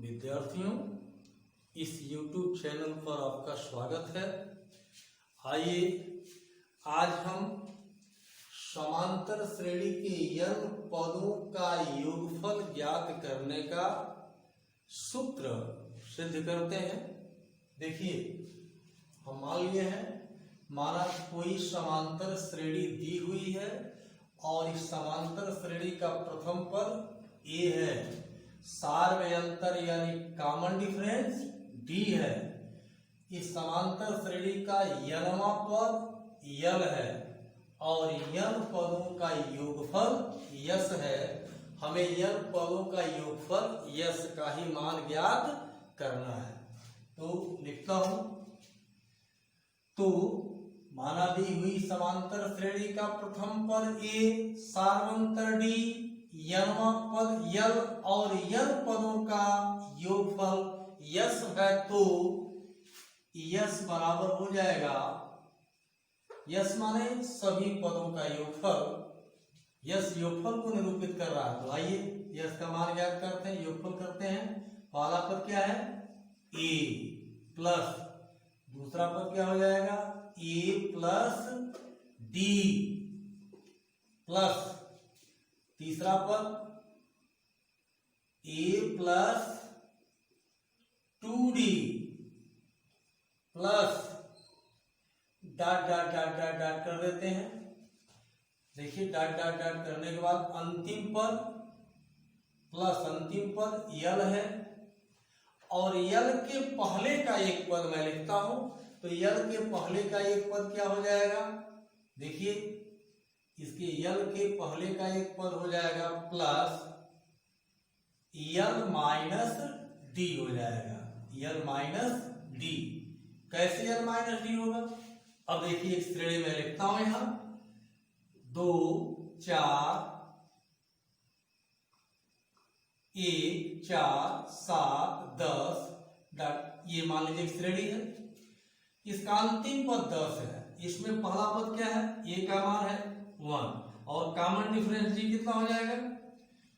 विद्यार्थियों, इस YouTube channel पर आपका स्वागत है। आइए आज हम समांतर श्रेणी के n पदों का योगफल ज्ञात करने का सूत्र सिद्ध करते हैं। देखिए, हम मान लिए हैं, माना कोई समांतर श्रेणी दी हुई है और इस समांतर श्रेणी का प्रथम पद a है, सार्वयंतर यानी कॉमन डिफरेंस d है। इस समांतर श्रेणी का n वां पद l है और n पदों का योगफल यस है। हमें n पदों का योगफल यस का ही मान ज्ञात करना है। तो लिखता हूं, तो माना दी हुई समांतर श्रेणी का प्रथम पद a, सार्वंतर d, n पद l और n पदों का योगफल यस है, तो यस बराबर हो जाएगा, यस माने सभी पदों का योगफल। यस योगफल को निरूपित कर रहा है, तो आइए यस का मान ज्ञात करते हैं, योगफल करते हैं। पहला पद क्या है, a प्लस दूसरा पद क्या हो जाएगा, a प्लस d प्लस तीसरा पद a plus 2d plus dot dot dot dot dot कर देते हैं। देखिए, डॉट डॉट डॉट करने के बाद अंतिम पद प्लस अंतिम पद यल है और यल के पहले का एक पद मैं लिखता हूं, तो यल के पहले का एक पद क्या हो जाएगा, देखिए इसके यल के पहले का एक पद हो जाएगा प्लस यल माइनस डी हो जाएगा, यल माइनस डी। कैसे यल माइनस डी होगा, अब देखिए एक श्रेणी में लिखता हूं, यहां 2 4 1 4 7 10 डॉट, ये मान लीजिए एक श्रेणी है, इसका अंतिम पद 10 है। इसमें पहला पद क्या है, ए का मान है 1 और कॉमन डिफरेंस जी कितना हो जाएगा,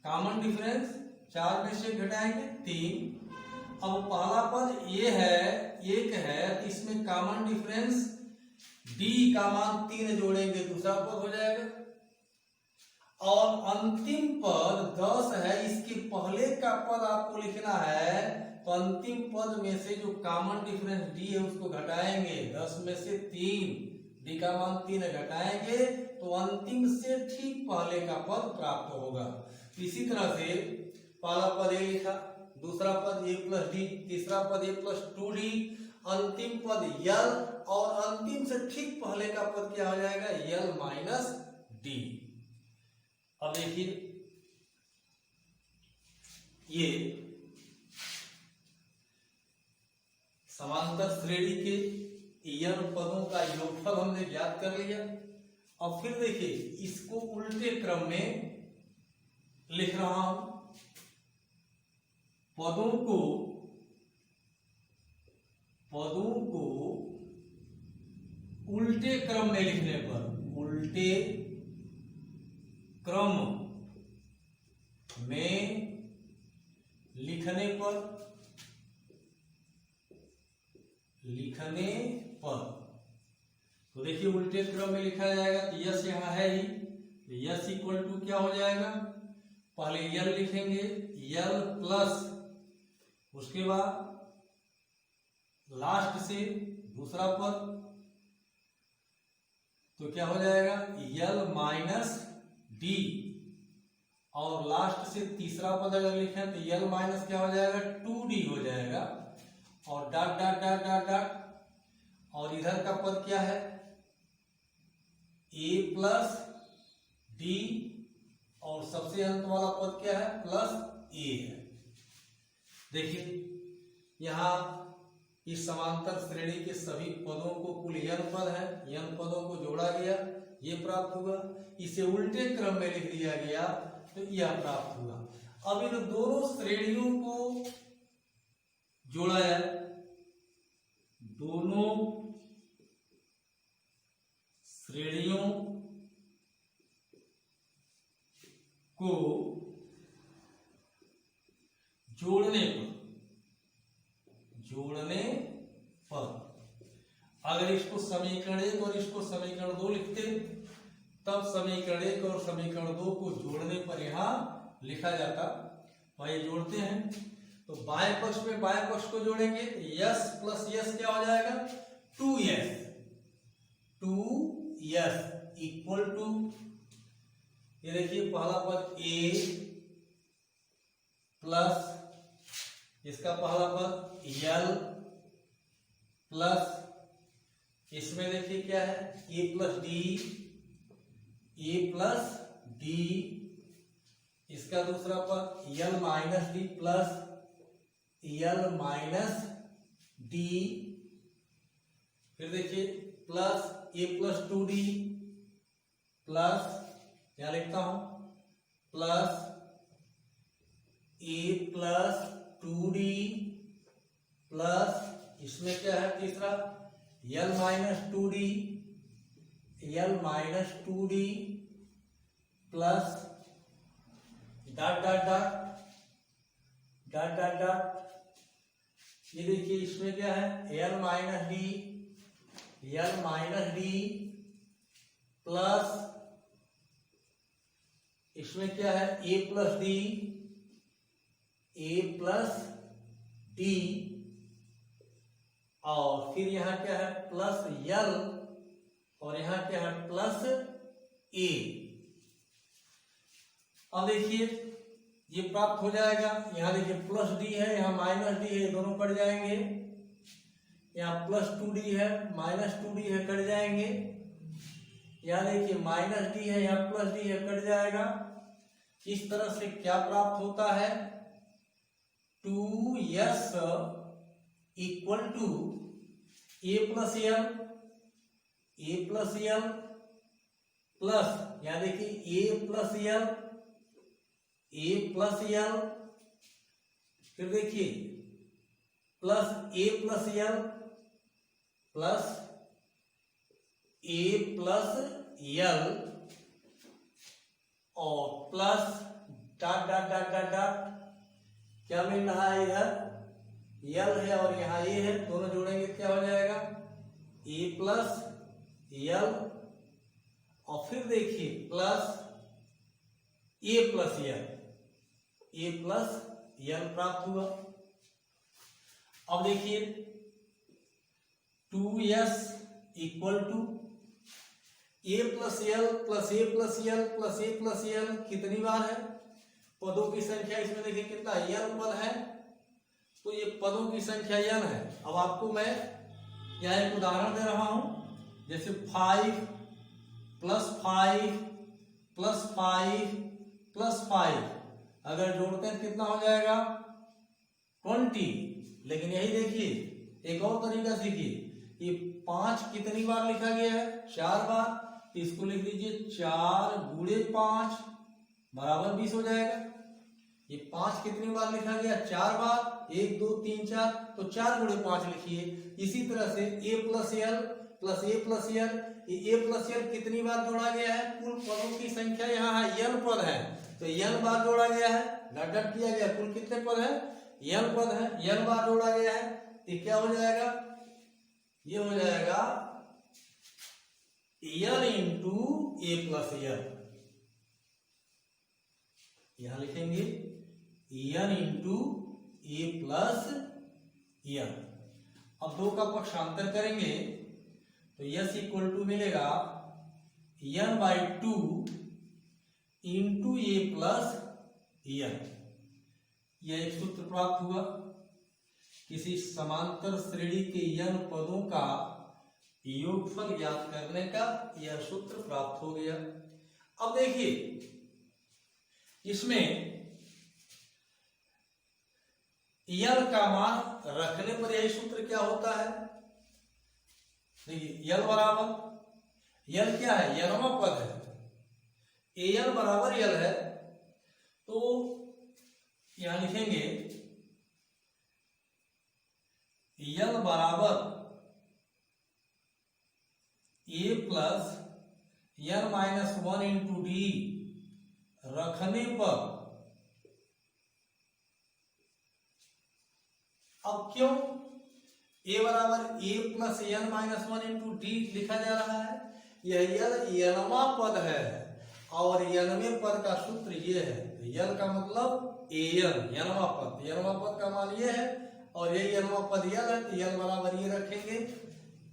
कॉमन डिफरेंस 4 में से घटाएंगे 3। अब पहला पद ए है, 1 है, तो इसमें कॉमन डिफरेंस डी का मान 3 जोड़ेंगे, दूसरा पद हो जाएगा। और अंतिम पद 10 है, इसके पहले का पद आपको लिखना है, तो अंतिम पद में से जो कॉमन डिफरेंस डी है उसको घटाएंगे, 10 में से 3, डी का मान 3 घटाएंगे तो अंतिम से ठीक पहले का पद प्राप्त होगा। इसी तरह से पहला पद ए लिखा, दूसरा पद ए प्लस डी, तीसरा पद ए प्लस 2d, अंतिम पद यल और अंतिम से ठीक पहले का पद क्या हो जाएगा, यल माइनस डी। अब देखिए, ये समांतर श्रेणी के n पदों का योगफल हमने ज्ञात कर लिया। अब फिर देखिए, इसको उल्टे क्रम में लिख रहा हूं, पदों को उल्टे क्रम में लिखने पर, उल्टे क्रम में लिखने पर तो देखिए उल्टे क्रम में लिखा जाएगा, तो यस यहां है ही, यस इक्वल टू क्या हो जाएगा, पहले यल लिखेंगे, यल प्लस उसके बाद लास्ट से दूसरा पद, तो क्या हो जाएगा, यल माइनस डी और लास्ट से तीसरा पद अगर लिखें तो यल माइनस क्या हो जाएगा, 2d हो जाएगा और dot dot dot dot dot, और इधर का पद क्या है, a प्लस डी और सबसे अंत वाला पद क्या है, प्लस a है। देखिए, यहां इस समांतर श्रेणी के सभी पदों को कुल n पद है, n पदों को जोड़ा गया, ये प्राप्त हुआ। इसे उल्टे क्रम में लिख दिया गया तो यह प्राप्त हुआ। अब इन दोनों श्रेणियों को जोड़ा जाए, दोनों श्रेणियों को जोड़ने पर अगर इसको समीकरण 1 और इसको समीकरण 2 लिखते तब समीकरण 1 और समीकरण 2 को जोड़ने पर यहाँ लिखा जाता। भाई जोड़ते हैं तो बाएं पक्ष में बाएं पक्ष को जोड़ेंगे तो यस प्लस यस क्या हो जाएगा 2s, 2s इक्वल टू, ये देखिए पहला पद a प्लस इसका पहला पद l प्लस इसमें देखिए क्या है a प्लस d, इसका दूसरा पद l minus D plus l minus D, फिर देखिए plus a plus 2d plus क्या लिखता हूं plus a plus 2d plus इसमें क्या है तीसरा l minus 2d, l minus 2d plus dot dot dot dot dot dot, ये देखिए इसमें क्या है l माइनस डी प्लस इसमें क्या है a प्लस डी और फिर यहाँ क्या है प्लस l और यहाँ क्या है प्लस a। अब देखिए ये प्राप्त हो जाएगा, यहाँ देखिए प्लस डी है यहाँ माइनस डी है, दोनों कट जाएंगे, यहाँ प्लस 2d है माइनस 2d है कट जाएंगे, यहाँ देखिए माइनस डी है यहाँ प्लस डी है कट जाएगा। इस तरह से क्या प्राप्त होता है 2s equal to a plus L plus यहाँ देखिए a प्लस एल, फिर देखिए plus a plus L plus a plus L और plus dot dot dot dot dot, क्या मिल रहा है इधर एल है और यहाँ a है, दोनों जोड़ेंगे क्या हो जाएगा a प्लस एल और फिर देखिए प्लस a प्लस एल प्राप्त हुआ। अब देखिए 2s equal to a plus L plus a plus L plus a plus L कितनी बार है पदों की संख्या, इसमें देखिए कितना n पद है तो ये पदों की संख्या n है। अब आपको मैं यहाँ एक उदाहरण दे रहा हूं, जैसे 5 प्लस 5 प्लस 5 प्लस 5 अगर जोड़ते हैं कितना हो जाएगा 20। लेकिन यही देखिए एक और तरीका सीखिए, ये 5 कितनी बार लिखा गया है 4 बार, तो इसको लिख दीजिए 4 गुणे 5 बराबर 20 हो जाएगा। ये 5 कितनी बार लिखा गया 4 बार, 1 2 3 4, तो 4 गुणे 5 लिखिए। इसी तरह से a plus L plus a plus L, ये a प्लस एल कितनी बार जोड़ा गया है, कुल पदों की संख्या यहाँ है n पद है तो n बार जोड़ा गया है, डॉट डॉट किया गया, कुल कितने पद है n पद है, n बार जोड़ा गया है तो क्या हो जाएगा, ये हो जाएगा n into A plus L, यहां लिखेंगे n into A plus L. अब दो का पक्षांतर करेंगे तो यस इक्वल टू मिलेगा n by 2 into A plus L. यह एक सूत्र प्राप्त हुआ, किसी समांतर श्रेणी के n पदों का योगफल ज्ञात करने का यह सूत्र प्राप्त हो गया। अब देखिए इसमें यल का मान रखने पर यही सूत्र क्या होता है, देखिए यल बराबर, यल क्या है यलवा पद है, एल बराबर यल है तो यहां लिखेंगे यल बराबर A plus N minus 1 into D रखने पर, अब क्यों ए बराबर A plus N minus one into D लिखा जा रहा है। यह एनवा पद है और एनवे पद का सूत्र ये है। एन का मतलब एन, एनवा पद, एनवा पद का मान ये है और ये एनवा पद एन है, तो एन बराबर ये रखेंगे।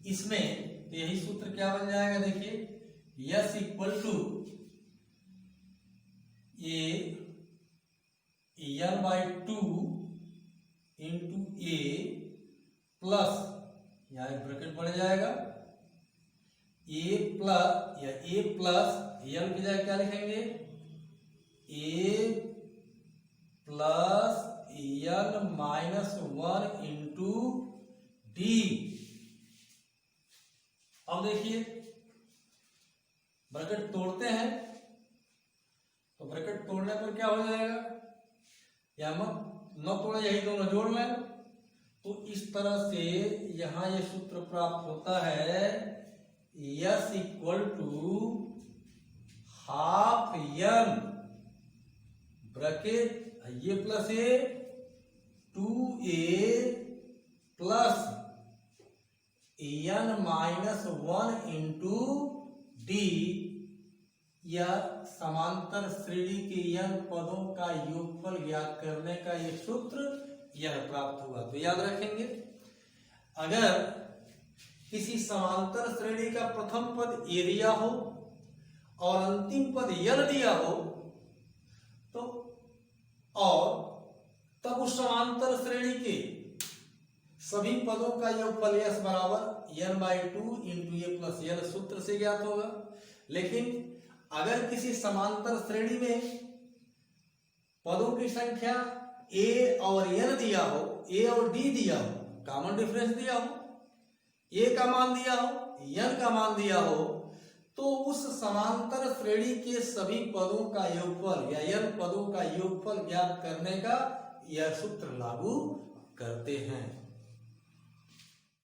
इसमें यही सूत्र क्या बन जाएगा, देखिए S equal to N by two into A plus, यहाँ एक ब्रैकेट बढ़ जाएगा, ए प्लस या ए प्लस एन की जगह क्या लिखेंगे, A plus N minus one into D. अब देखिए ब्रैकेट तोड़ते हैं तो ब्रैकेट तोड़ने पर क्या हो जाएगा, या मत न तोड़े, यही दोनों जोड़ लें। तो इस तरह से यहां ये सूत्र प्राप्त होता है, S equal to half N bracket ये plus A 2a plus N minus one into D, या समांतर श्रेणी के एन पदों का योगफल ज्ञात करने का ये सूत्र यह प्राप्त हुआ। तो याद रखेंगे, अगर किसी समांतर श्रेणी का प्रथम पद ए दिया हो और अंतिम पद एन दिया हो, तो और तब उस समांतर श्रेणी के सभी पदों का योगफल यस बराबर N by two into A plus N सूत्र से ज्ञात होगा। लेकिन अगर किसी समांतर श्रेणी में पदों की संख्या ए और एन दिया हो, ए और डी दिया हो, कॉमन डिफरेंस दिया हो, ए का मान दिया हो, एन का मान दिया हो, तो उस समांतर श्रेणी के सभी पदों का योगफल या एन पदों का योगफल ज्ञात करने का यह सूत्र लागू करते हैं।